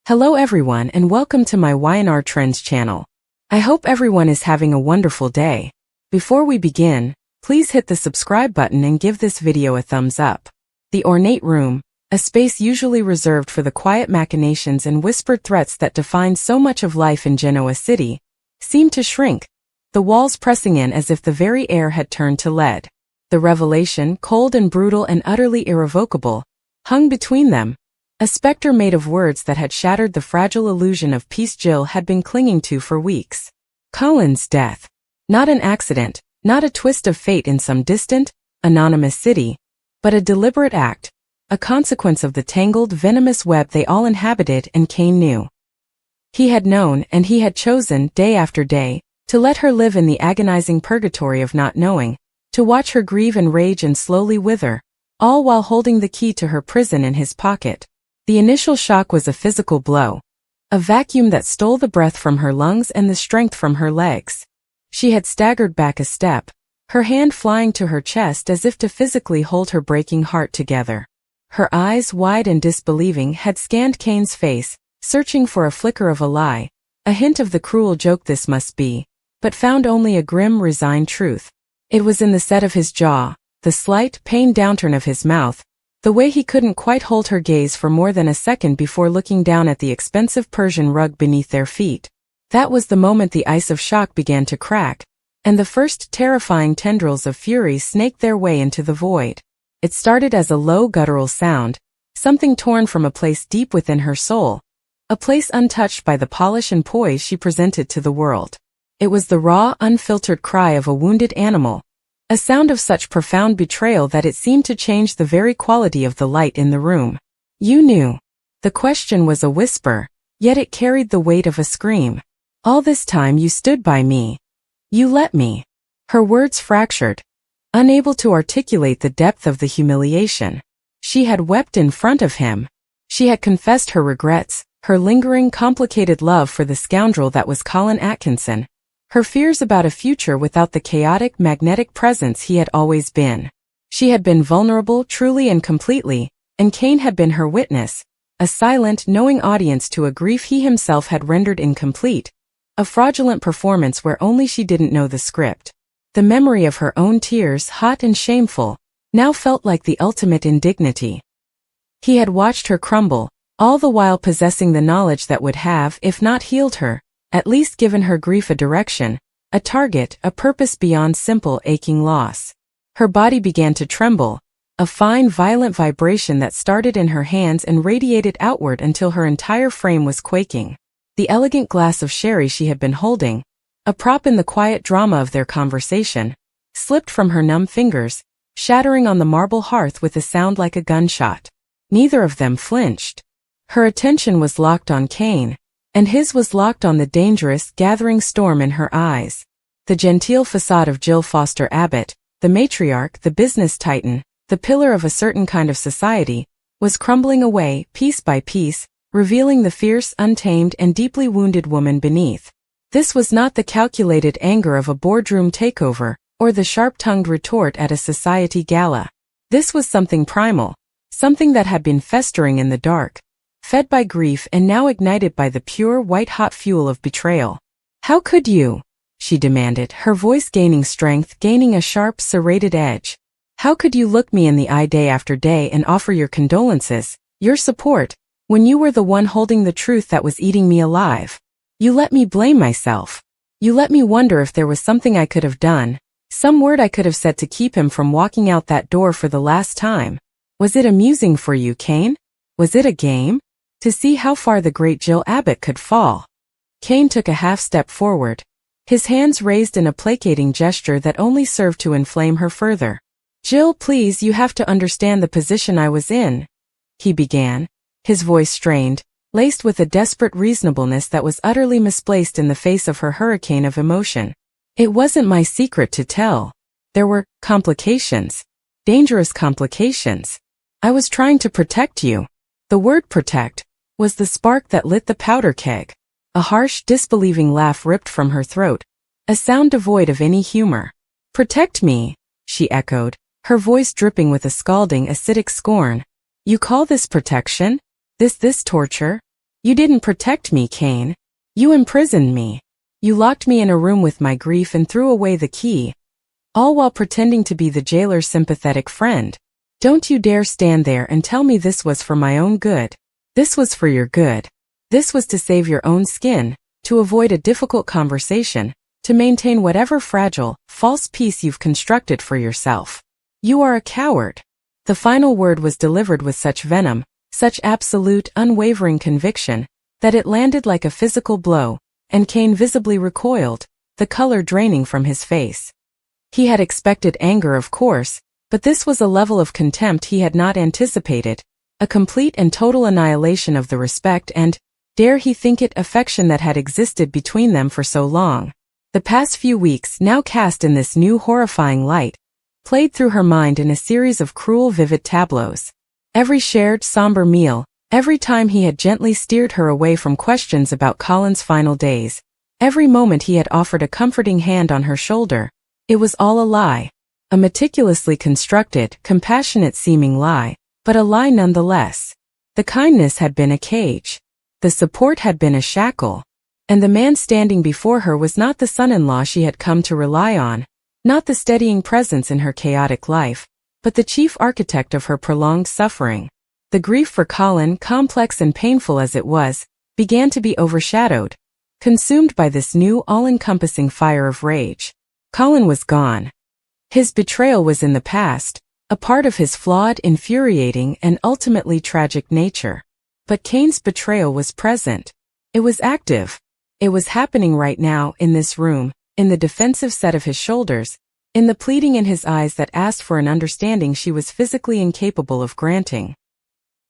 Hello everyone and welcome to my Y&R Trends channel. I hope everyone is having a wonderful day. Before we begin, please hit the subscribe button and give this video a thumbs up. The ornate room, a space usually reserved for the quiet machinations and whispered threats that define so much of life in Genoa City, seemed to shrink, the walls pressing in as if the very air had turned to lead. The revelation, cold and brutal and utterly irrevocable, hung between them, a specter made of words that had shattered the fragile illusion of peace Jill had been clinging to for weeks. Colin's death. Not an accident, not a twist of fate in some distant, anonymous city, but a deliberate act, a consequence of the tangled, venomous web they all inhabited and Kane knew. He had known and he had chosen, day after day, to let her live in the agonizing purgatory of not knowing, to watch her grieve and rage and slowly wither, all while holding the key to her prison in his pocket. The initial shock was a physical blow, a vacuum that stole the breath from her lungs and the strength from her legs. She had staggered back a step, her hand flying to her chest as if to physically hold her breaking heart together. Her eyes, wide and disbelieving, had scanned Kane's face, searching for a flicker of a lie, a hint of the cruel joke this must be, but found only a grim, resigned truth. It was in the set of his jaw, the slight, pained downturn of his mouth, the way he couldn't quite hold her gaze for more than a second before looking down at the expensive Persian rug beneath their feet. That was the moment the ice of shock began to crack, and the first terrifying tendrils of fury snaked their way into the void. It started as a low guttural sound, something torn from a place deep within her soul, a place untouched by the polish and poise she presented to the world. It was the raw, unfiltered cry of a wounded animal, a sound of such profound betrayal that it seemed to change the very quality of the light in the room. You knew. The question was a whisper, yet it carried the weight of a scream. All this time you stood by me. You let me. Her words fractured, unable to articulate the depth of the humiliation. She had wept in front of him. She had confessed her regrets, her lingering, complicated love for the scoundrel that was Colin Atkinson, her fears about a future without the chaotic, magnetic presence he had always been. She had been vulnerable truly and completely, and Kane had been her witness, a silent, knowing audience to a grief he himself had rendered incomplete, a fraudulent performance where only she didn't know the script. The memory of her own tears, hot and shameful, now felt like the ultimate indignity. He had watched her crumble, all the while possessing the knowledge that would have, if not healed her, at least given her grief a direction, a target, a purpose beyond simple aching loss. Her body began to tremble, a fine, violent vibration that started in her hands and radiated outward until her entire frame was quaking. The elegant glass of sherry she had been holding, a prop in the quiet drama of their conversation, slipped from her numb fingers, shattering on the marble hearth with a sound like a gunshot. Neither of them flinched. Her attention was locked on Kane, and his was locked on the dangerous, gathering storm in her eyes. The genteel facade of Jill Foster Abbott, the matriarch, the business titan, the pillar of a certain kind of society, was crumbling away, piece by piece, revealing the fierce, untamed, and deeply wounded woman beneath. This was not the calculated anger of a boardroom takeover, or the sharp-tongued retort at a society gala. This was something primal, something that had been festering in the dark, fed by grief and now ignited by the pure, white-hot fuel of betrayal. How could you? She demanded, her voice gaining strength, gaining a sharp, serrated edge. How could you look me in the eye day after day and offer your condolences, your support, when you were the one holding the truth that was eating me alive? You let me blame myself. You let me wonder if there was something I could have done, some word I could have said to keep him from walking out that door for the last time. Was it amusing for you, Kane? Was it a game? To see how far the great Jill Abbott could fall. Kane took a half-step forward, his hands raised in a placating gesture that only served to inflame her further. Jill, please, you have to understand the position I was in, he began, his voice strained, laced with a desperate reasonableness that was utterly misplaced in the face of her hurricane of emotion. It wasn't my secret to tell. There were complications, dangerous complications. I was trying to protect you. The word protect was the spark that lit the powder keg. A harsh, disbelieving laugh ripped from her throat, a sound devoid of any humor. Protect me, she echoed, her voice dripping with a scalding, acidic scorn. You call this protection? This torture? You didn't protect me, Kane. You imprisoned me. You locked me in a room with my grief and threw away the key, all while pretending to be the jailer's sympathetic friend. Don't you dare stand there and tell me this was for my own good. This was for your good. This was to save your own skin, to avoid a difficult conversation, to maintain whatever fragile, false peace you've constructed for yourself. You are a coward. The final word was delivered with such venom, such absolute, unwavering conviction, that it landed like a physical blow, and Kane visibly recoiled, the color draining from his face. He had expected anger, of course, but this was a level of contempt he had not anticipated, a complete and total annihilation of the respect and, dare he think it, affection that had existed between them for so long. The past few weeks, now cast in this new horrifying light, played through her mind in a series of cruel, vivid tableaus. Every shared, somber meal, every time he had gently steered her away from questions about Colin's final days, every moment he had offered a comforting hand on her shoulder, it was all a lie. A meticulously constructed, compassionate-seeming lie, but a lie nonetheless. The kindness had been a cage. The support had been a shackle. And the man standing before her was not the son-in-law she had come to rely on, not the steadying presence in her chaotic life, but the chief architect of her prolonged suffering. The grief for Colin, complex and painful as it was, began to be overshadowed, consumed by this new all-encompassing fire of rage. Colin was gone. His betrayal was in the past, a part of his flawed, infuriating, and ultimately tragic nature. But Kane's betrayal was present. It was active. It was happening right now, in this room, in the defensive set of his shoulders, in the pleading in his eyes that asked for an understanding she was physically incapable of granting.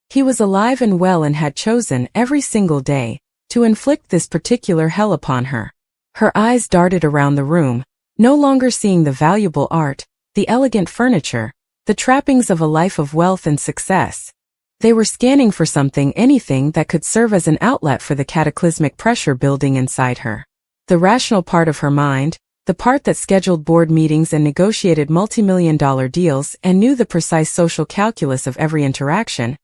He was alive and well and had chosen, every single day, to inflict this particular hell upon her. Her eyes darted around the room, no longer seeing the valuable art, the elegant furniture, the trappings of a life of wealth and success. They were scanning for something, anything that could serve as an outlet for the cataclysmic pressure building inside her. The rational part of her mind, the part that scheduled board meetings and negotiated multi-million-dollar deals and knew the precise social calculus of every interaction,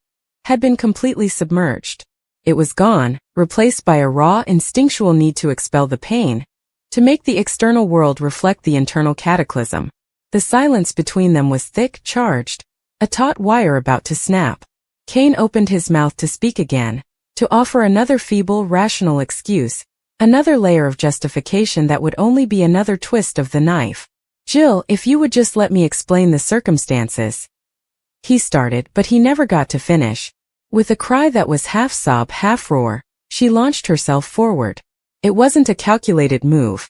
had been completely submerged. It was gone, replaced by a raw, instinctual need to expel the pain, to make the external world reflect the internal cataclysm. The silence between them was thick, charged, a taut wire about to snap. Kane opened his mouth to speak again, to offer another feeble, rational excuse, another layer of justification that would only be another twist of the knife. Jill, if you would just let me explain the circumstances. He started, but he never got to finish. With a cry that was half sob, half roar, she launched herself forward. It wasn't a calculated move.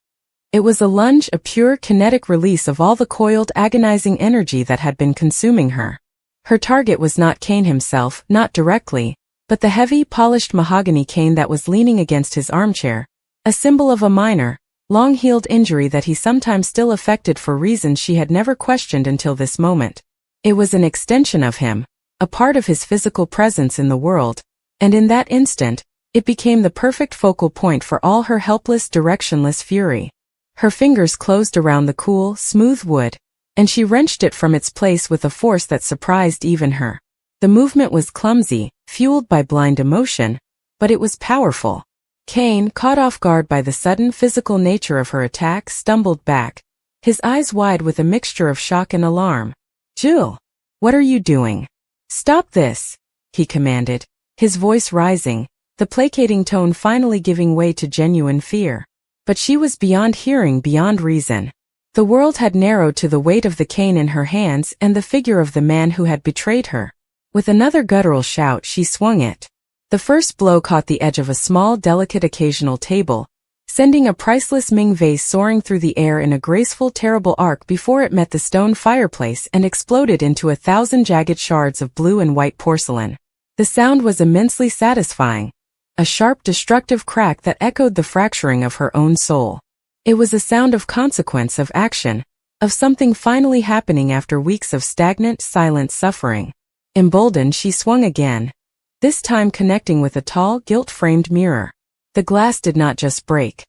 It was a lunge, a pure kinetic release of all the coiled, agonizing energy that had been consuming her. Her target was not Kane himself, not directly, but the heavy, polished mahogany cane that was leaning against his armchair, a symbol of a minor, long-healed injury that he sometimes still affected for reasons she had never questioned until this moment. It was an extension of him, a part of his physical presence in the world, and in that instant, it became the perfect focal point for all her helpless, directionless fury. Her fingers closed around the cool, smooth wood, and she wrenched it from its place with a force that surprised even her. The movement was clumsy, fueled by blind emotion, but it was powerful. Kane, caught off guard by the sudden physical nature of her attack, stumbled back, his eyes wide with a mixture of shock and alarm. Jill, what are you doing? Stop this, he commanded, his voice rising, the placating tone finally giving way to genuine fear. But she was beyond hearing, beyond reason. The world had narrowed to the weight of the cane in her hands and the figure of the man who had betrayed her. With another guttural shout, she swung it. The first blow caught the edge of a small, delicate occasional table, sending a priceless Ming vase soaring through the air in a graceful, terrible arc before it met the stone fireplace and exploded into 1,000 jagged shards of blue and white porcelain. The sound was immensely satisfying. A sharp, destructive crack that echoed the fracturing of her own soul. It was a sound of consequence, of action, of something finally happening after weeks of stagnant, silent suffering. Emboldened, she swung again, this time connecting with a tall, gilt-framed mirror. The glass did not just break.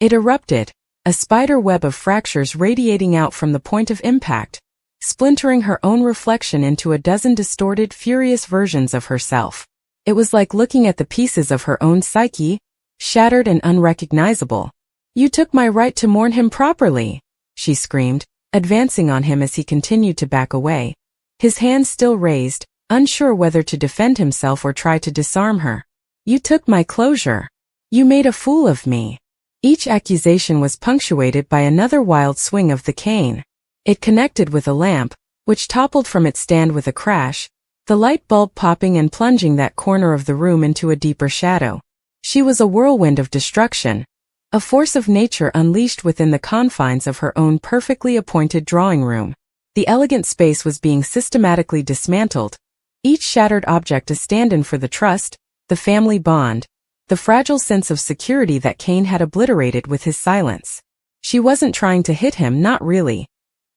It erupted, a spider web of fractures radiating out from the point of impact, splintering her own reflection into a dozen distorted, furious versions of herself. It was like looking at the pieces of her own psyche, shattered and unrecognizable. "You took my right to mourn him properly," she screamed, advancing on him as he continued to back away, his hands still raised, unsure whether to defend himself or try to disarm her. "You took my closure. You made a fool of me." Each accusation was punctuated by another wild swing of the cane. It connected with a lamp, which toppled from its stand with a crash, the light bulb popping and plunging that corner of the room into a deeper shadow. She was a whirlwind of destruction, a force of nature unleashed within the confines of her own perfectly appointed drawing room. The elegant space was being systematically dismantled, each shattered object a stand-in for the trust, the family bond, the fragile sense of security that Cain had obliterated with his silence. She wasn't trying to hit him, not really.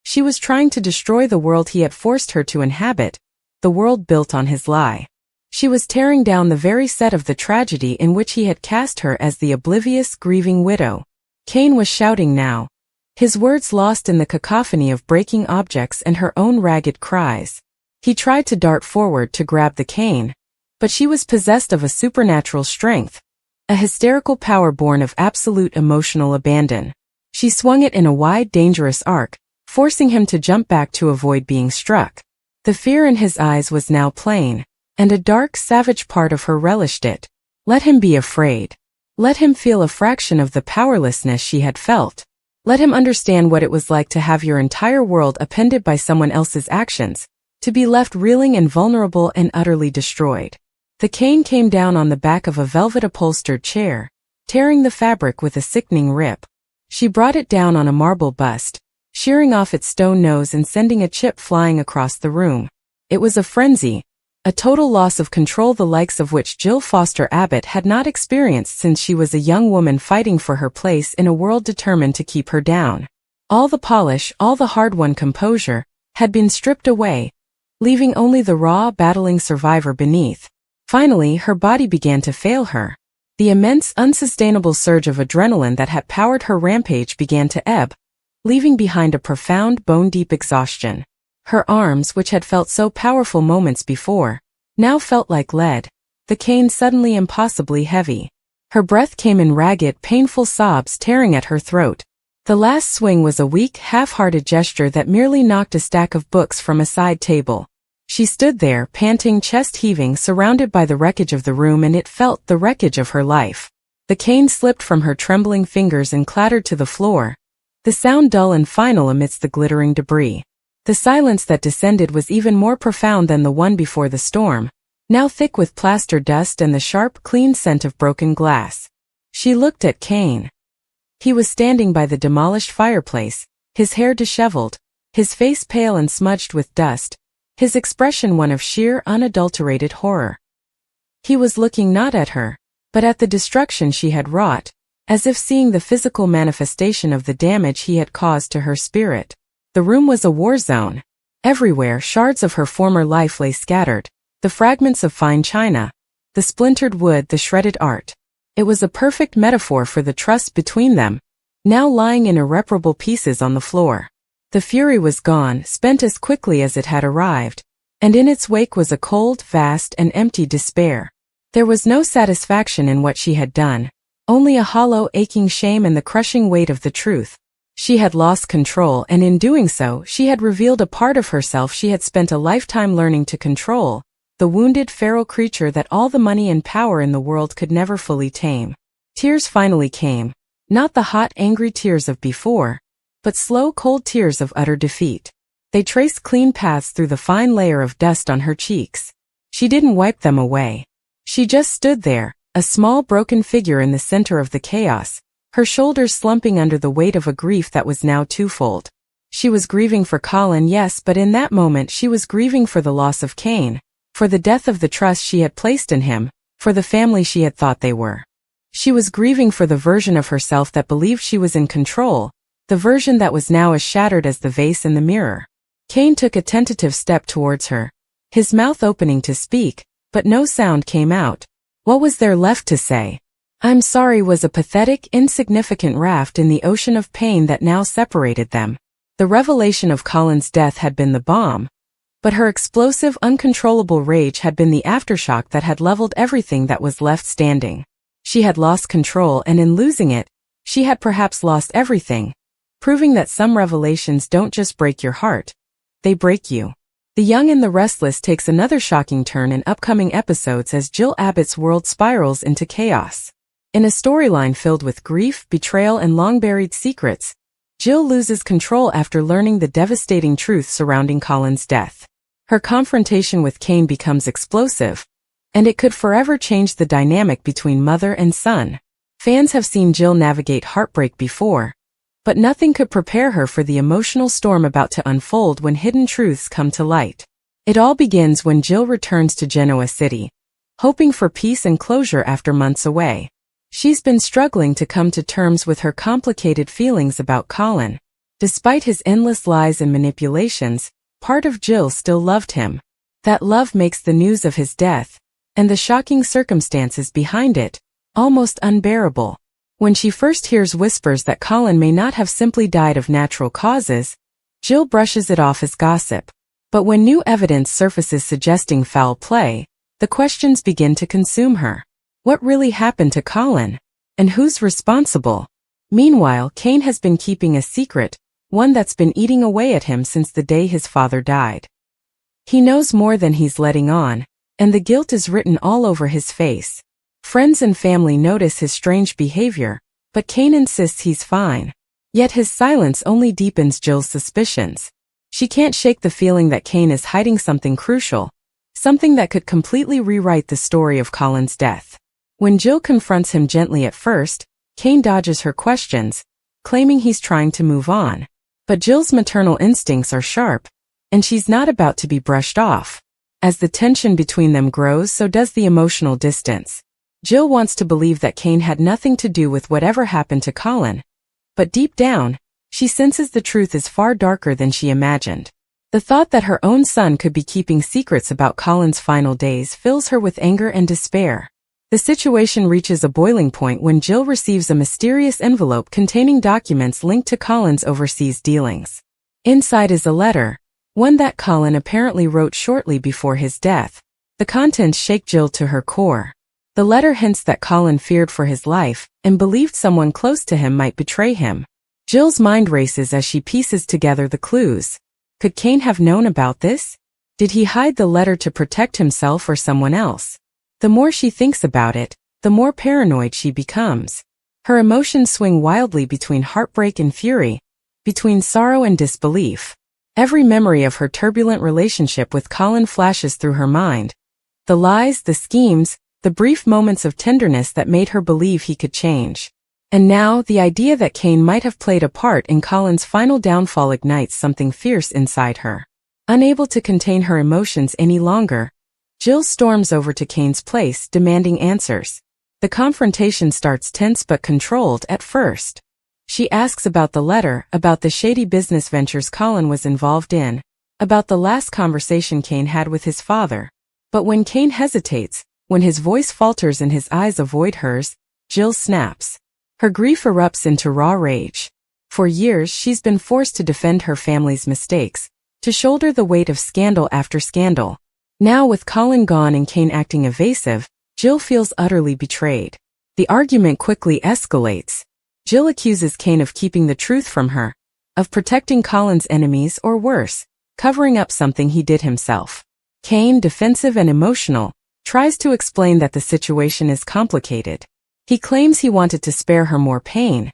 She was trying to destroy the world he had forced her to inhabit, the world built on his lie. She was tearing down the very set of the tragedy in which he had cast her as the oblivious, grieving widow. Cain was shouting now, his words lost in the cacophony of breaking objects and her own ragged cries. He tried to dart forward to grab the cane, but she was possessed of a supernatural strength, a hysterical power born of absolute emotional abandon. She swung it in a wide, dangerous arc, forcing him to jump back to avoid being struck. The fear in his eyes was now plain, and a dark, savage part of her relished it. Let him be afraid. Let him feel a fraction of the powerlessness she had felt. Let him understand what it was like to have your entire world upended by someone else's actions, to be left reeling and vulnerable and utterly destroyed. The cane came down on the back of a velvet-upholstered chair, tearing the fabric with a sickening rip. She brought it down on a marble bust, shearing off its stone nose and sending a chip flying across the room. It was a frenzy, a total loss of control the likes of which Jill Foster Abbott had not experienced since she was a young woman fighting for her place in a world determined to keep her down. All the polish, all the hard-won composure, had been stripped away, leaving only the raw, battling survivor beneath. Finally, her body began to fail her. The immense, unsustainable surge of adrenaline that had powered her rampage began to ebb, leaving behind a profound, bone-deep exhaustion. Her arms, which had felt so powerful moments before, now felt like lead, the cane suddenly impossibly heavy. Her breath came in ragged, painful sobs tearing at her throat. The last swing was a weak, half-hearted gesture that merely knocked a stack of books from a side table. She stood there, panting, chest heaving, surrounded by the wreckage of the room, and it felt the wreckage of her life. The cane slipped from her trembling fingers and clattered to the floor, the sound dull and final amidst the glittering debris. The silence that descended was even more profound than the one before the storm, now thick with plaster dust and the sharp, clean scent of broken glass. She looked at Cain. He was standing by the demolished fireplace, his hair disheveled, his face pale and smudged with dust, his expression one of sheer, unadulterated horror. He was looking not at her, but at the destruction she had wrought, as if seeing the physical manifestation of the damage he had caused to her spirit. The room was a war zone. Everywhere, shards of her former life lay scattered, the fragments of fine china, the splintered wood, the shredded art. It was a perfect metaphor for the trust between them, now lying in irreparable pieces on the floor. The fury was gone, spent as quickly as it had arrived, and in its wake was a cold, vast, and empty despair. There was no satisfaction in what she had done, only a hollow, aching shame and the crushing weight of the truth. She had lost control, and in doing so, she had revealed a part of herself she had spent a lifetime learning to control, the wounded, feral creature that all the money and power in the world could never fully tame. Tears finally came, not the hot, angry tears of before, but slow, cold tears of utter defeat. They traced clean paths through the fine layer of dust on her cheeks. She didn't wipe them away. She just stood there, a small broken figure in the center of the chaos, her shoulders slumping under the weight of a grief that was now twofold. She was grieving for Colin, yes, but in that moment she was grieving for the loss of Cain, for the death of the trust she had placed in him, for the family she had thought they were. She was grieving for the version of herself that believed she was in control, the version that was now as shattered as the vase in the mirror. Cain took a tentative step towards her, his mouth opening to speak, but no sound came out. What was there left to say? "I'm sorry" was a pathetic, insignificant raft in the ocean of pain that now separated them. The revelation of Colin's death had been the bomb, But her explosive, uncontrollable rage had been the aftershock that had leveled everything that was left standing. She had lost control, and in losing it, she had perhaps lost everything, proving that some revelations don't just break your heart, they break you. The Young and the Restless takes another shocking turn in upcoming episodes as Jill Abbott's world spirals into chaos. In a storyline filled with grief, betrayal, and long-buried secrets, Jill loses control after learning the devastating truth surrounding Colin's death. Her confrontation with Cain becomes explosive, and it could forever change the dynamic between mother and son. Fans have seen Jill navigate heartbreak before, but nothing could prepare her for the emotional storm about to unfold when hidden truths come to light. It all begins when Jill returns to Genoa City, hoping for peace and closure after months away. She's been struggling to come to terms with her complicated feelings about Colin. Despite his endless lies and manipulations, part of Jill still loved him. That love makes the news of his death, and the shocking circumstances behind it, almost unbearable. When she first hears whispers that Colin may not have simply died of natural causes, Jill brushes it off as gossip. But when new evidence surfaces suggesting foul play, the questions begin to consume her. What really happened to Colin? And who's responsible? Meanwhile, Cain has been keeping a secret, one that's been eating away at him since the day his father died. He knows more than he's letting on, and the guilt is written all over his face. Friends and family notice his strange behavior, but Cain insists he's fine. Yet his silence only deepens Jill's suspicions. She can't shake the feeling that Cain is hiding something crucial, something that could completely rewrite the story of Colin's death. When Jill confronts him gently at first, Cain dodges her questions, claiming he's trying to move on. But Jill's maternal instincts are sharp, and she's not about to be brushed off. As the tension between them grows, so does the emotional distance. Jill wants to believe that Cain had nothing to do with whatever happened to Colin, but deep down, she senses the truth is far darker than she imagined. The thought that her own son could be keeping secrets about Colin's final days fills her with anger and despair. The situation reaches a boiling point when Jill receives a mysterious envelope containing documents linked to Colin's overseas dealings. Inside is a letter, one that Colin apparently wrote shortly before his death. The contents shake Jill to her core. The letter hints that Colin feared for his life and believed someone close to him might betray him. Jill's mind races as she pieces together the clues. Could Cain have known about this? Did he hide the letter to protect himself or someone else? The more she thinks about it, the more paranoid she becomes. Her emotions swing wildly between heartbreak and fury, between sorrow and disbelief. Every memory of her turbulent relationship with Colin flashes through her mind. The lies, the schemes, the brief moments of tenderness that made her believe he could change. And now, the idea that Cain might have played a part in Colin's final downfall ignites something fierce inside her. Unable to contain her emotions any longer, Jill storms over to Cain's place, demanding answers. The confrontation starts tense but controlled at first. She asks about the letter, about the shady business ventures Colin was involved in, about the last conversation Cain had with his father. But when Cain hesitates, when his voice falters and his eyes avoid hers, Jill snaps. Her grief erupts into raw rage. For years, she's been forced to defend her family's mistakes, to shoulder the weight of scandal after scandal. Now, with Colin gone and Cain acting evasive, Jill feels utterly betrayed. The argument quickly escalates. Jill accuses Cain of keeping the truth from her, of protecting Colin's enemies, or worse, covering up something he did himself. Cain, defensive and emotional, tries to explain that the situation is complicated. He claims he wanted to spare her more pain,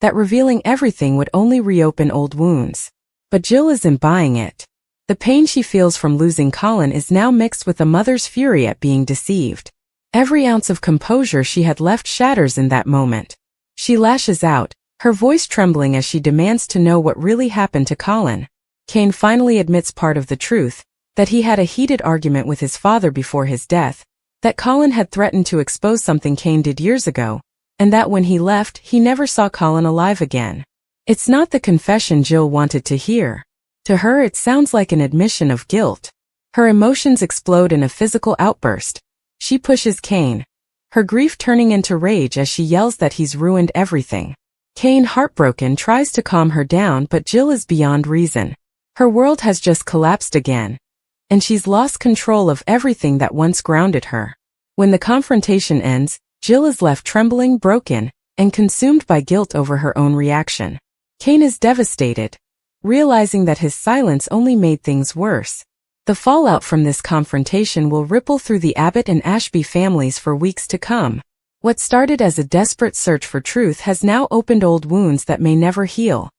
that revealing everything would only reopen old wounds. But Jill isn't buying it. The pain she feels from losing Colin is now mixed with a mother's fury at being deceived. Every ounce of composure she had left shatters in that moment. She lashes out, her voice trembling as she demands to know what really happened to Colin. Cain finally admits part of the truth, that he had a heated argument with his father before his death, that Colin had threatened to expose something Cain did years ago, and that when he left, he never saw Colin alive again. It's not the confession Jill wanted to hear. To her, it sounds like an admission of guilt. Her emotions explode in a physical outburst. She pushes Cain, her grief turning into rage as she yells that he's ruined everything. Cain, heartbroken, tries to calm her down, but Jill is beyond reason. Her world has just collapsed again. and she's lost control of everything that once grounded her. When the confrontation ends, Jill is left trembling, broken, and consumed by guilt over her own reaction. Kane is devastated, realizing that his silence only made things worse. The fallout from this confrontation will ripple through the Abbott and Ashby families for weeks to come. What started as a desperate search for truth has now opened old wounds that may never heal.